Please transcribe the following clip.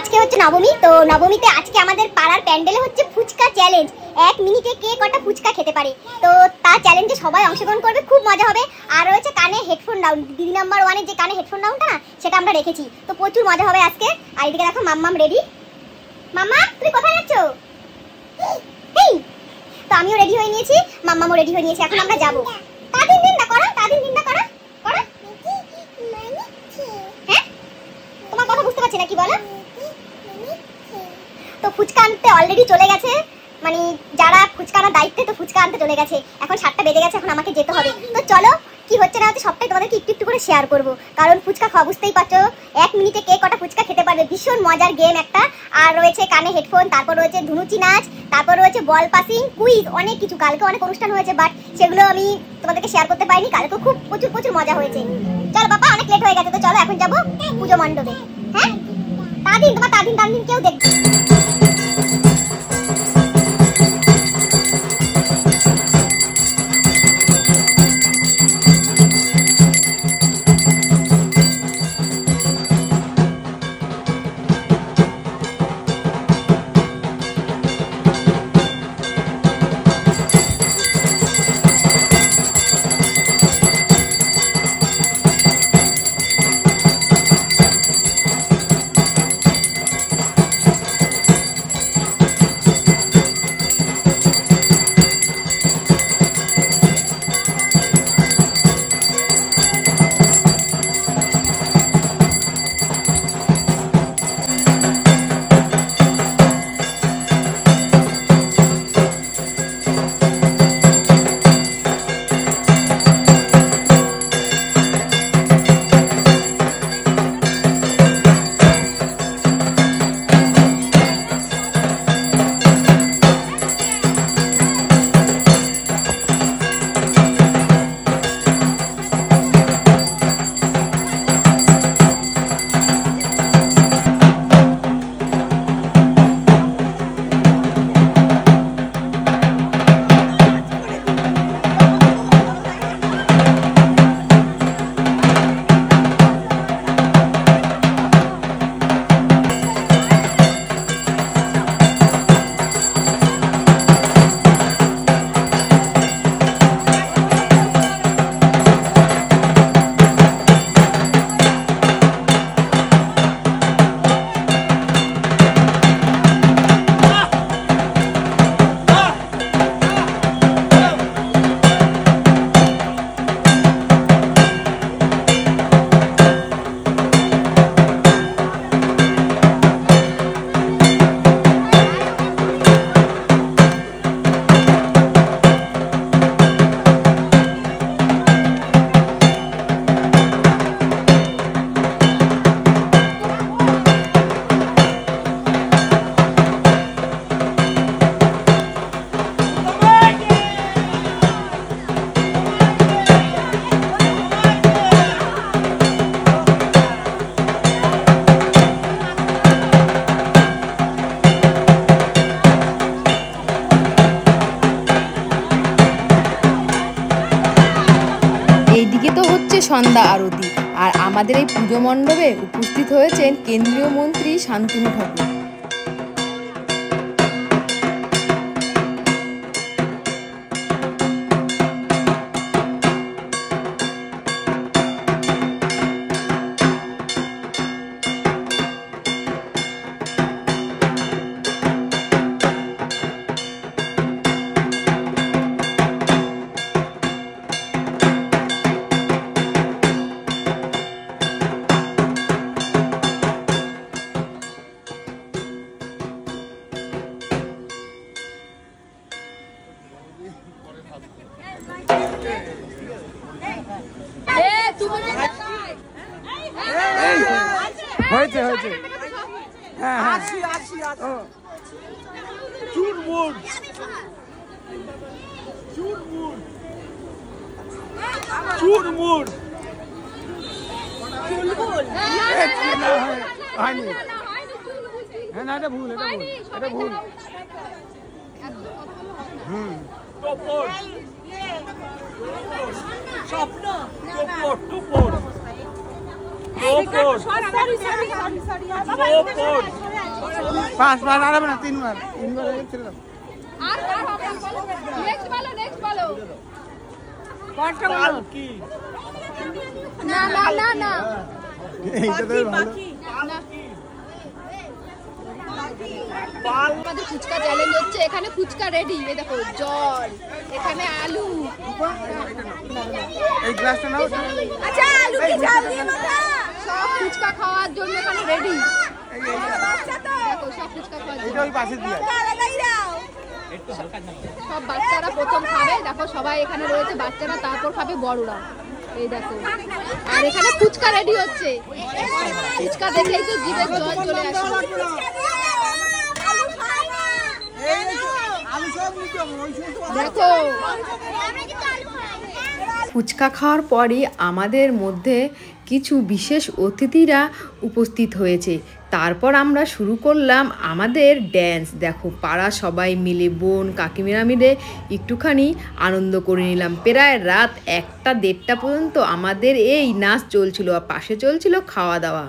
আজকে হচ্ছে নবমী, তো নবমীতে আজকে আমাদের পাড়ার প্যান্ডেলে হচ্ছে ফুচকা চ্যালেঞ্জ। 1 মিনিটে কে কটা ফুচকা খেতে পারে, তো তার চ্যালেঞ্জে সবাই অংশগ্রহণ করবে, খুব মজা হবে। আর রয়েছে কানে হেডফোন ডাউন, দিদি নাম্বার 1 এর যে কানে হেডফোন ডাউনটা না, সেটা আমরা রেখেছি, তো প্রচুর মজা হবে আজকে। আর এদিকে দেখো মাম্মাম রেডি। মাম্মা তুমি কোথায় যাচ্ছ? তো আমিও রেডি হয়ে নিয়েছি, মাম্মামও রেডি হয়ে নিয়েছি, এখন আমরা যাবো। তাদিন দিন না করো, তাদিন দিন না করো করো। হ্যাঁ তোমার কথা বুঝতে পারছি না, কি বলো? তো ফুচকা আনতে অলরেডি চলে গেছে, মানে যারা ফুচকা আনার দায়িত্বে, তো ফুচকা আনতে চলে গেছে। এখন 7টা বেজে গেছে, এখন আমাকে যেতে হবে। তো চলো কি হচ্ছে না হচ্ছে সবটাই তোমাদেরকে একটু একটু করে শেয়ার করবো, কারণ ফুচকা খাওয়া বুঝতেই পারছো, 1 মিনিটে কে কটা ফুচকা খেতে পারবে, ভীষণ মজার গেম একটা। আর রয়েছে কানে হেডফোন, তারপর রয়েছে ধুনুচি নাচ, তারপর রয়েছে বল পাসিং, কুইজ, অনেক কিছু। কালকে অনেক অনুষ্ঠান হয়েছে, বাট সেগুলো আমি তোমাদেরকে শেয়ার করতে পারিনি। কালকে খুব প্রচুর মজা হয়েছে। চলো বাবা, অনেক লেট হয়ে গেছে, তো চলো এখন যাবো পুজো মণ্ডপে। হ্যাঁ তাদিন, তোমার তাদিন কেউ দেখবে। এইদিকে তো হচ্ছে সন্ধ্যা আরতি, আর আমাদের এই পুজো মণ্ডপে উপস্থিত হয়েছেন কেন্দ্রীয় মন্ত্রী শান্তনু ঠাকুর। হয়েছে হয়েছে হ্যাঁ হ্যাঁ চুরমুর চুরমুর চুরমুর হয়নি। হ্যাঁ না, এটা ভুল, এটা ভুল। স্বপ্ন টুপর পাঁচ আর হবে না, তিনবার ছেড়ে দাও। এইটা তো ভালো। আমাদের ফুচকা চ্যালেঞ্জ হচ্ছে, এখানে ফুচকা রেডি, এই দেখো জল, এখানে আলু, এই গ্লাসটা নাও। সব ফুচকা খাওয়ার জন্য এখানে রেডি। দেখো সব ফুচকা খাওয়ার জন্য। এটা ওই পাশে দিয়ে সব বাচ্চারা প্রথম খাবে, দেখো সবাই এখানে রয়েছে, বাচ্চারা তারপর খাবে বড়রা। এই দেখো, আর এখানে ফুচকা রেডি হচ্ছে, ফুচকা দেখলেই তো জিভে জল চলে আসে। দেখো ফুচকা খাওয়ার পরই আমাদের মধ্যে কিছু বিশেষ অতিথিরা উপস্থিত হয়েছে। তারপর আমরা শুরু করলাম আমাদের ড্যান্স। দেখো পাড়া সবাই মিলে, বোন কাকিমারা মিলে একটুখানি আনন্দ করে নিলাম। প্রায় রাত 1টা 1:30 পর্যন্ত আমাদের এই নাচ চলছিল, আর পাশে চলছিল খাওয়া দাওয়া।